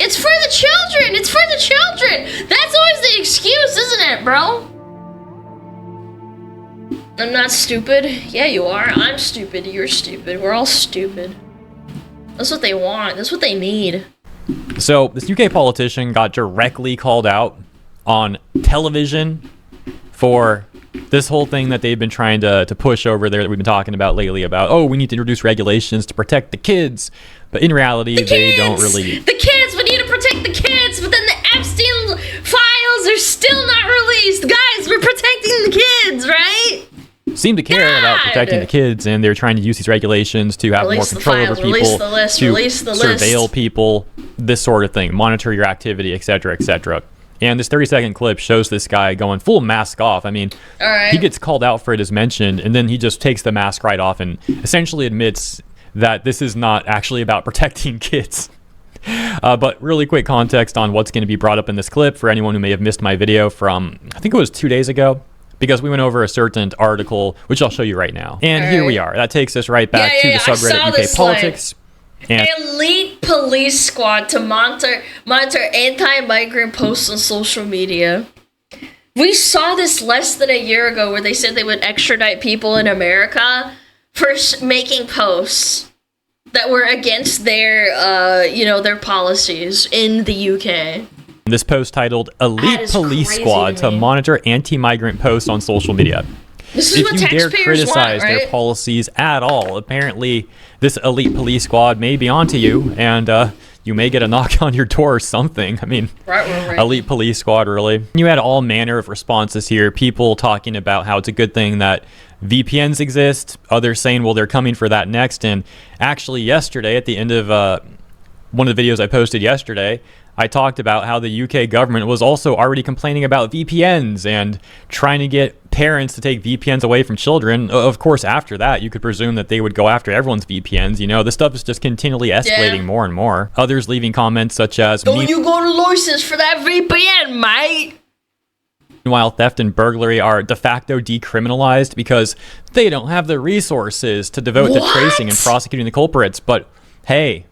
It's for the children! It's for the children! That's always the excuse, isn't it, bro? I'm not stupid. Yeah, you are. I'm stupid. You're stupid. We're all stupid. That's what they want. That's what they need. So, this UK politician got directly called out on television for this whole thing that they've been trying to push over there that we've been talking about lately about, oh, we need to introduce regulations to protect the kids. But in reality, they don't really... The kids! We need to protect the kids! But then the Epstein files are still not released! Guys, we're protecting the kids, right? Seem to care about protecting the kids, and they're trying to use these regulations to have more control over people, to surveil people, this sort of thing, monitor your activity, etc., etc. And this 30-second clip shows this guy going full mask off. I mean, he gets called out for it as mentioned, and then he just takes the mask right off and essentially admits that this is not actually about protecting kids. But really quick context on what's going to be brought up in this clip for anyone who may have missed my video from, I think it was 2 days ago, because we went over a certain article, which I'll show you right now. And here we are. That takes us right back to the subreddit UK Politics. And elite police squad to monitor anti-migrant posts on social media. We saw this less than a year ago where they said they would extradite people in America for making posts that were against their, their policies in the UK. This post titled "Elite Police Squad to Monitor Anti-Migrant Posts on Social Media." This is what if you dare taxpayers criticize want, right? their policies at all, apparently this elite police squad may be onto you, and you may get a knock on your door or something. I mean, right. Elite police squad, really. You had all manner of responses here. People talking about how it's a good thing that VPNs exist. Others saying, well, they're coming for that next. And actually yesterday, at the end of one of the videos I posted yesterday, I talked about how the UK government was also already complaining about VPNs and trying to get parents to take VPNs away from children. Of course, after that, you could presume that they would go after everyone's VPNs. You know, this stuff is just continually escalating more and more. Others leaving comments such as, "Don't you go to license for that VPN, mate?" Meanwhile, theft and burglary are de facto decriminalized because they don't have the resources to devote to tracing and prosecuting the culprits. But hey,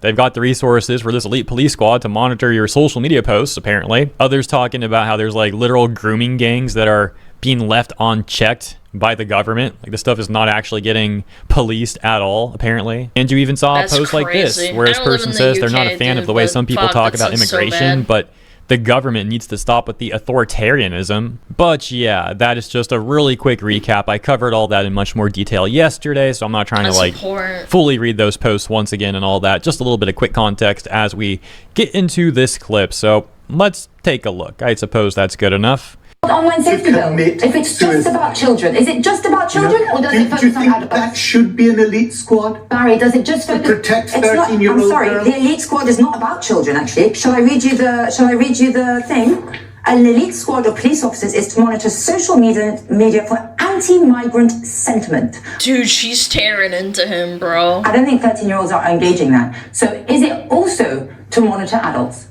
they've got the resources for this elite police squad to monitor your social media posts, apparently. Others talking about how there's like literal grooming gangs that are being left unchecked by the government. Like, this stuff is not actually getting policed at all, apparently. And you even saw a post like this, where this person says they're not a fan of the way some people talk about immigration, but the government needs to stop with the authoritarianism. But yeah, that is just a really quick recap. I covered all that in much more detail yesterday, so I'm not trying to fully read those posts once again and all that. Just a little bit of quick context as we get into this clip. So let's take a look. I suppose that's good enough. Online safety bill. If it's just about children, is it just about children, or does it focus on adults? That should be an elite squad. Barry, does it just focus? Protect 13-year-old. I'm sorry, the elite squad is not about children. Actually, shall I read you the thing? An elite squad of police officers is to monitor social media for anti-migrant sentiment. Dude, she's tearing into him, bro. I don't think 13-year-olds are engaging that. So, is it also to monitor adults?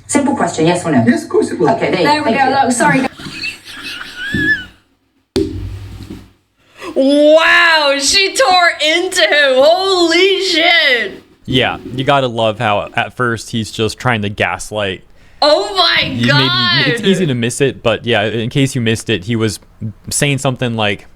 Simple question, yes or no? Yes, of course it will. Okay, there we go. Look, sorry. Wow, she tore into him. Holy shit. Yeah, you gotta love how at first he's just trying to gaslight. Oh my god. Maybe it's easy to miss it, but yeah, in case you missed it, he was saying something like,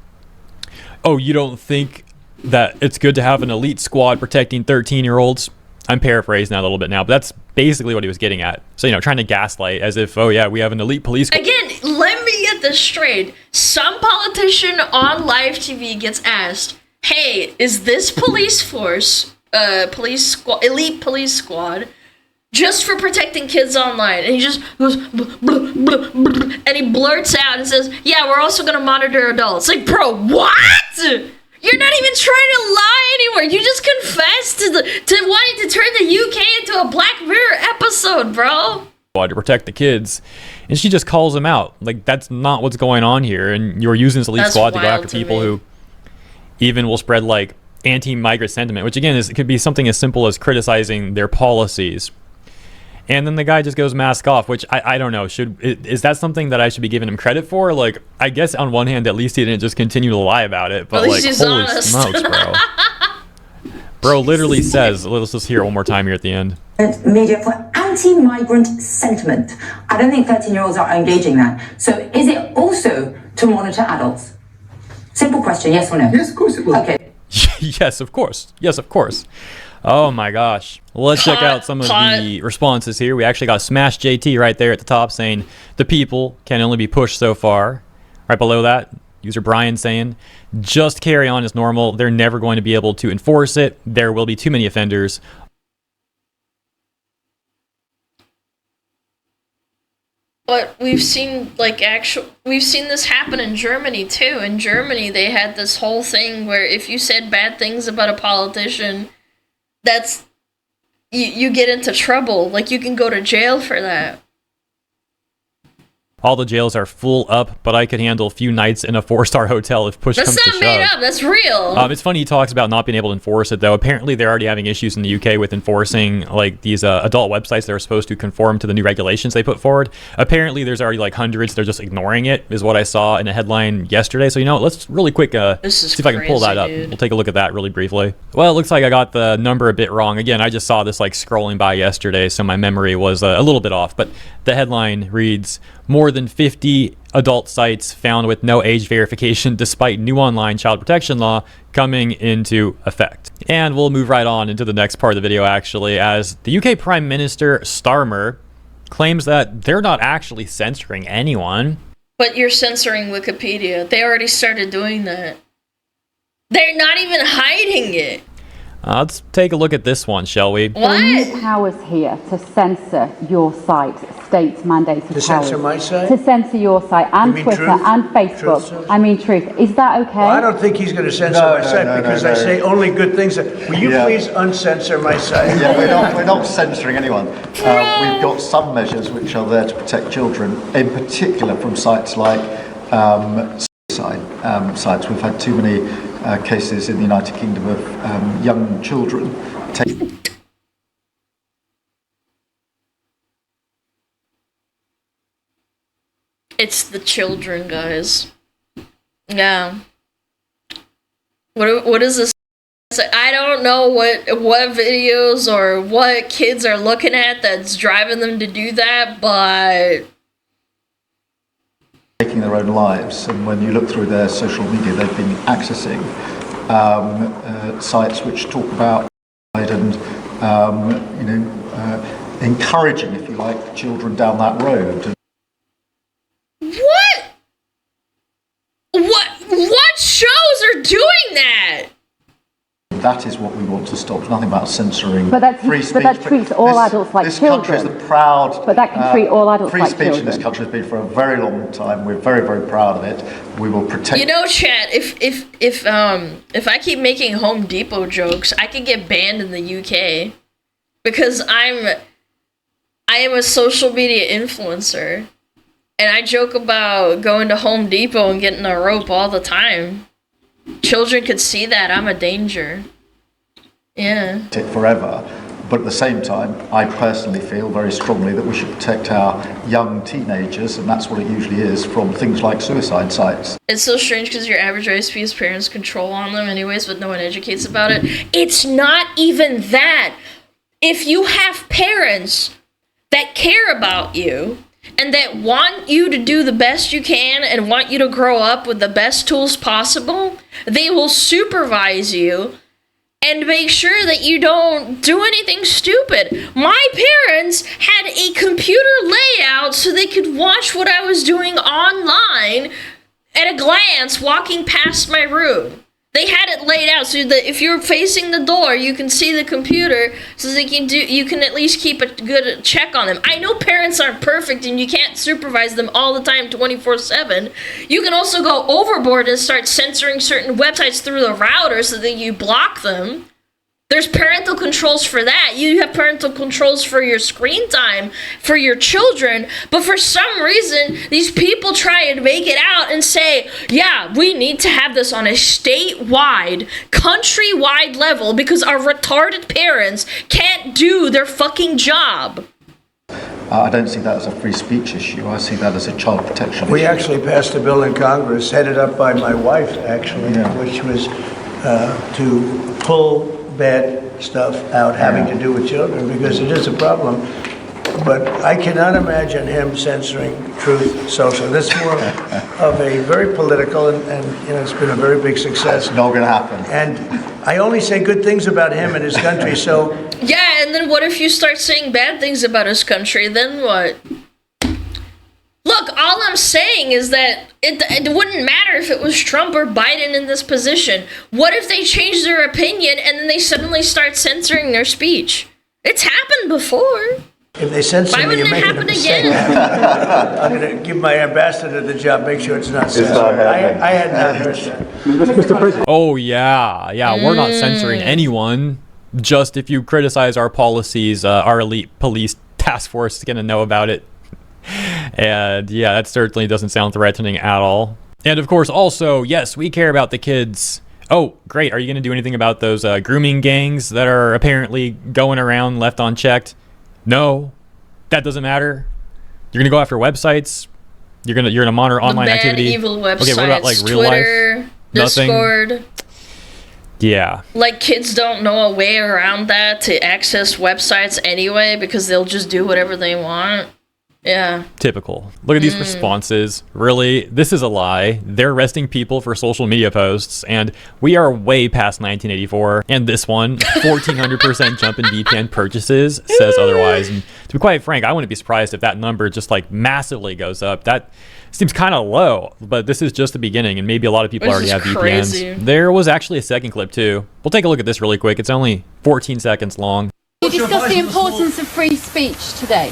oh, you don't think that it's good to have an elite squad protecting 13-year-olds? I'm paraphrasing that a little bit now, but that's basically what he was getting at. So, trying to gaslight as if, oh yeah, we have an elite police squad. Again, let me get this straight. Some politician on live TV gets asked, hey, is this police force, elite police squad, just for protecting kids online? And he just goes, blah, blah, blah, blah, and he blurts out and says, yeah, we're also going to monitor adults. Like, bro, what? You're not even trying to lie anymore. You just confessed to wanting to turn the UK into a Black Mirror episode, bro. To protect the kids, and she just calls him out. Like, that's not what's going on here. And you're using this elite squad to go after people who even will spread like anti-migrant sentiment, which again it could be something as simple as criticizing their policies. And then the guy just goes mask off, which I don't know. Is that something that I should be giving him credit for? Like, I guess on one hand, at least he didn't just continue to lie about it. But like, holy honest. smokes, bro. Bro literally says, let's just hear it one more time here at the end. Media for anti-migrant sentiment. I don't think 13-year-olds are engaging that. So is it also to monitor adults? Simple question, yes or no? Yes, of course it will. Okay. Yes, of course. Yes, of course. Oh my gosh. Well, let's check out some of the responses here. We actually got Smash JT right there at the top saying the people can only be pushed so far. Right below that, user Brian saying, just carry on as normal. They're never going to be able to enforce it. There will be too many offenders. But we've seen we've seen this happen in Germany too. In Germany, they had this whole thing where if you said bad things about a politician, that's you get into trouble. Like, you can go to jail for that. All the jails are full up, but I could handle a few nights in a 4-star hotel if push comes to shove. That's not made up. That's real. It's funny he talks about not being able to enforce it, though. Apparently, they're already having issues in the UK with enforcing like these adult websites that are supposed to conform to the new regulations they put forward. Apparently, there's already like hundreds. They're just ignoring it, is what I saw in a headline yesterday. So, you know, let's really quick see if I can pull that up. Dude. We'll take a look at that really briefly. Well, it looks like I got the number a bit wrong. Again, I just saw this like scrolling by yesterday, so my memory was a little bit off. But the headline reads, more than 50 adult sites found with no age verification despite new online child protection law coming into effect. And we'll move right on into the next part of the video, actually, as the UK Prime Minister Starmer claims that they're not actually censoring anyone. But you're censoring Wikipedia. They already started doing that. They're not even hiding it. Let's take a look at this one, shall we? What? New powers here to censor your site, states mandated powers. To censor my site? To censor your site and mean Twitter Truth? and Facebook. Truth? I mean Truth. Is that okay? Well, I don't think he's going to censor my site because I say only good things. Will you please uncensor my site? Yeah, we're not censoring anyone. We've got some measures which are there to protect children, in particular from sites like suicide sites. We've had too many cases in the United Kingdom of young children taken. It's the children, guys. Yeah. What is this? I don't know what videos or what kids are looking at that's driving them to do that, but Taking their own lives, and when you look through their social media, they've been accessing sites which talk about and encouraging, if you like, children down that road. What shows are doing that? That is what we want to stop. There's nothing about censoring But that free speech. treats all adults like this children. This country is the proud. But that can treat all adults free like speech in this children. country has been for a very long time. We're very, very proud of it. We will protect. You know, chat, if I keep making Home Depot jokes, I could get banned in the UK because I am a social media influencer, and I joke about going to Home Depot and getting a rope all the time. Children could see that I'm a danger. Yeah. It forever. But at the same time, I personally feel very strongly that we should protect our young teenagers, and that's what it usually is, from things like suicide sites. It's so strange because your average ISP's parents control on them anyways, but no one educates about it. It's not even that. If you have parents that care about you and that want you to do the best you can and want you to grow up with the best tools possible, they will supervise you and make sure that you don't do anything stupid. My parents had a computer layout so they could watch what I was doing online at a glance walking past my room. They had it laid out so that if you're facing the door, you can see the computer so you can at least keep a good check on them. I know parents aren't perfect and you can't supervise them all the time 24/7. You can also go overboard and start censoring certain websites through the router so that you block them. There's parental controls for that. You have parental controls for your screen time, for your children, but for some reason, these people try and make it out and say, yeah, we need to have this on a statewide, countrywide level because our retarded parents can't do their fucking job. I don't see that as a free speech issue. I see that as a child protection We issue. actually passed a bill in Congress, headed up by my wife, actually, which was to pull bad stuff out having to do with children, because it is a problem. But I cannot imagine him censoring Truth Social. This is more of a very political, and it's been a very big success. That's not going to happen. And I only say good things about him and his country, so... Yeah, and then what if you start saying bad things about his country? Then what? Look, all I'm saying is that it wouldn't matter if it was Trump or Biden in this position. What if they change their opinion and then they suddenly start censoring their speech? It's happened before. If they censor Why me, you're wouldn't it making a happen mistake. again? I'm going to give my ambassador the job, make sure it's not censored. I had not heard that. Mr. President. Oh, yeah. We're not censoring anyone. Just if you criticize our policies, our elite police task force is going to know about it. And yeah, that certainly doesn't sound threatening at all. And of course, also, yes, we care about the kids. Oh, great. Are you going to do anything about those grooming gangs that are apparently going around left unchecked? No, that doesn't matter. You're going to go after websites. You're gonna monitor online bad, activity. evil websites. Okay, what about like real Twitter, life? Nothing? Discord. Yeah. Like, kids don't know a way around that to access websites anyway because they'll just do whatever they want. Yeah. Typical. Look at these responses. Really? This is a lie. They're arresting people for social media posts, and we are way past 1984. And this one, 1,400% jump in VPN purchases, says otherwise. And to be quite frank, I wouldn't be surprised if that number just like massively goes up. That seems kind of low, but this is just the beginning, and maybe a lot of people already have crazy. VPNs. There was actually a second clip too. We'll take a look at this really quick. It's only 14 seconds long. You discuss the importance of free speech today.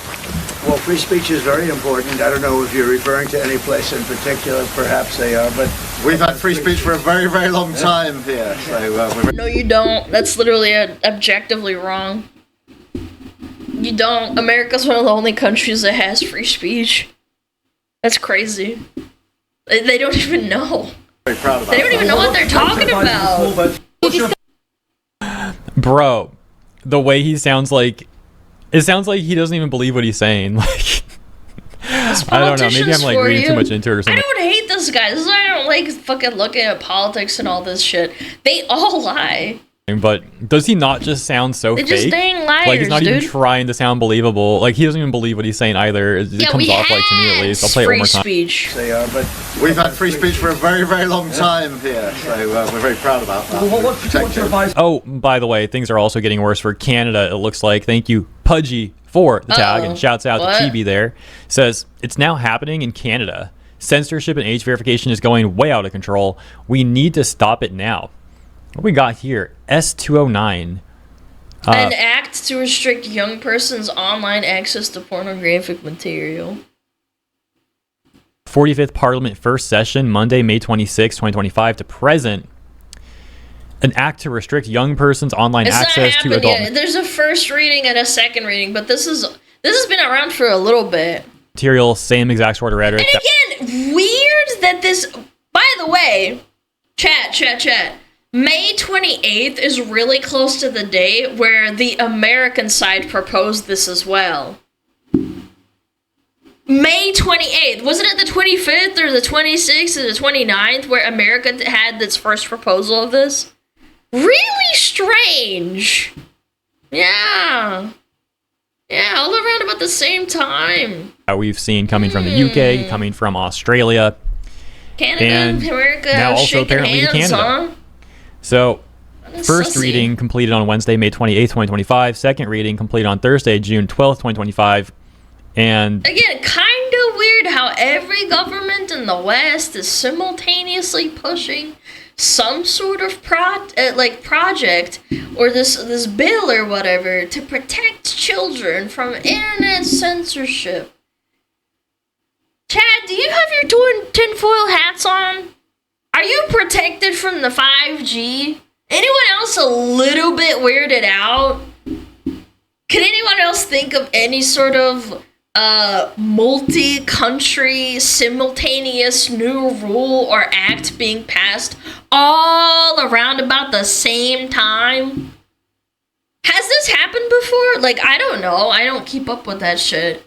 Well, free speech is very important. I don't know if you're referring to any place in particular. Perhaps they are, but We've had free speech for a very, very long time here. So No, you don't. That's literally objectively wrong. You don't. America's one of the only countries that has free speech. That's crazy. They don't even know. very proud of They don't even know what they're talking about. Bro, the way he sounds like, it sounds like he doesn't even believe what he's saying. Like, I don't know. Maybe I'm like for reading you. too much into it or I something. don't hate this guy. This is why I don't like fucking looking at politics and all this shit. They all lie. But does he not just sound so They're fake? just dang liars, like he's not dude. even trying to sound believable. Like he doesn't even believe what he's saying either. It Yeah, comes we off like to me at least. I'll play it one more time. speech. they are. But We've had free speech for a very, very long time here. So we're very proud about that. What's your advice? Oh, by the way, things are also getting worse for Canada, it looks like. Thank you, Pudgy, for the tag, and shouts out What? to Chibi there. Says, it's now happening in Canada. Censorship and age verification is going way out of control. We need to stop it now. What we got here? S209. An act to restrict young persons' online access to pornographic material. 45th Parliament First Session, Monday, May 26, 2025 to present. An act to restrict young persons' online It's not access to happened adult yet. There's a first reading and a second reading, but this has been around for a little bit. material, same exact sort of rhetoric. And again, weird that this. By the way, chat. May 28th is really close to the day where the American side proposed this as well. May 28th. Wasn't it the 25th or the 26th or the 29th where America had its first proposal of this? Really strange. Yeah. Yeah, all around about the same time. We've seen coming from the UK, coming from Australia, Canada and and America now also shaking apparently in hands, Canada. huh? So, That's first sussy. reading completed on Wednesday, May 28th, 2025. Second reading completed on Thursday, June 12th, 2025. And Again, kind of weird how every government in the West is simultaneously pushing some sort of project or this bill or whatever to protect children from internet censorship. Chad, do you have your tinfoil hats on? Are you protected from the 5G? Anyone else a little bit weirded out? Can anyone else think of any sort of multi-country simultaneous new rule or act being passed all around about the same time? Has this happened before? Like, I don't know. I don't keep up with that shit.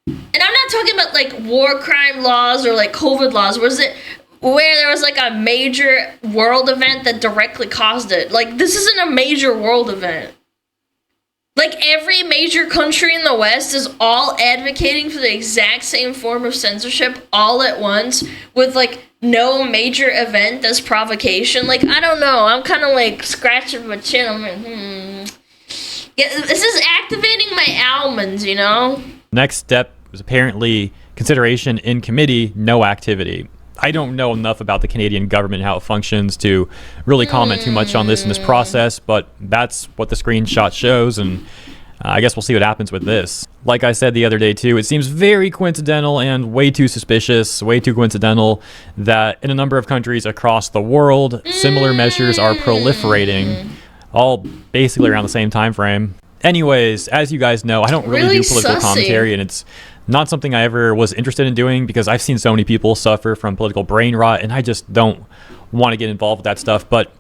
And I'm not talking about like war crime laws or like COVID laws. Was it where there was like a major world event that directly caused it? Like, this isn't a major world event. Like, every major country in the West is all advocating for the exact same form of censorship all at once with, like, no major event as provocation. Like, I don't know. I'm kind of, like, scratching my chin. I'm like, Yeah, this is activating my almonds, you know? Next step was apparently consideration in committee, no activity. I don't know enough about the Canadian government and how it functions to really comment too much on this in this process, but that's what the screenshot shows, and I guess we'll see what happens with this. Like I said the other day too, it seems very coincidental and way too suspicious, way too coincidental that in a number of countries across the world, similar measures are proliferating, all basically around the same time frame. Anyways, as you guys know, I don't really do political commentary, and it's not something I ever was interested in doing because I've seen so many people suffer from political brain rot, and I just don't want to get involved with that stuff. But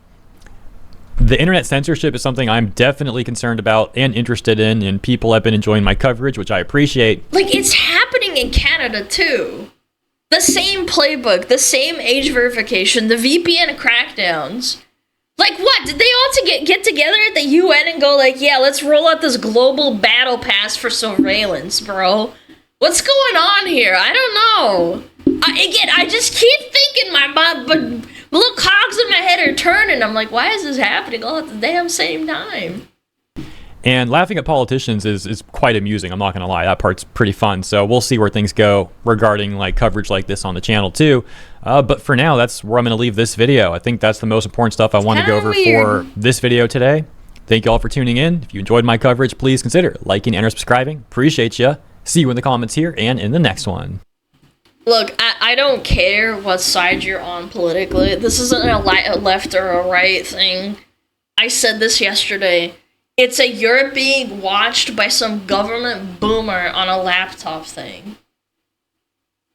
the internet censorship is something I'm definitely concerned about and interested in, and people have been enjoying my coverage, which I appreciate. Like, it's happening in Canada too. The same playbook, the same age verification, the VPN crackdowns. Like, what? Did they all get together at the UN and go like, yeah, let's roll out this global battle pass for surveillance, bro? What's going on here? I don't know. I just keep thinking but little cogs in my head are turning. I'm like, why is this happening all at the damn same time? And laughing at politicians is quite amusing. I'm not going to lie. That part's pretty fun. So we'll see where things go regarding like coverage like this on the channel too. But for now, that's where I'm going to leave this video. I think that's the most important stuff I want to go over for this video today. Thank you all for tuning in. If you enjoyed my coverage, please consider liking and or subscribing. Appreciate you. See you in the comments here and in the next one. Look, I don't care what side you're on politically. This isn't a left or a right thing. I said this yesterday. It's a you're being watched by some government boomer on a laptop thing.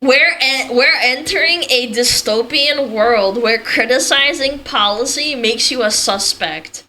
We're entering a dystopian world where criticizing policy makes you a suspect.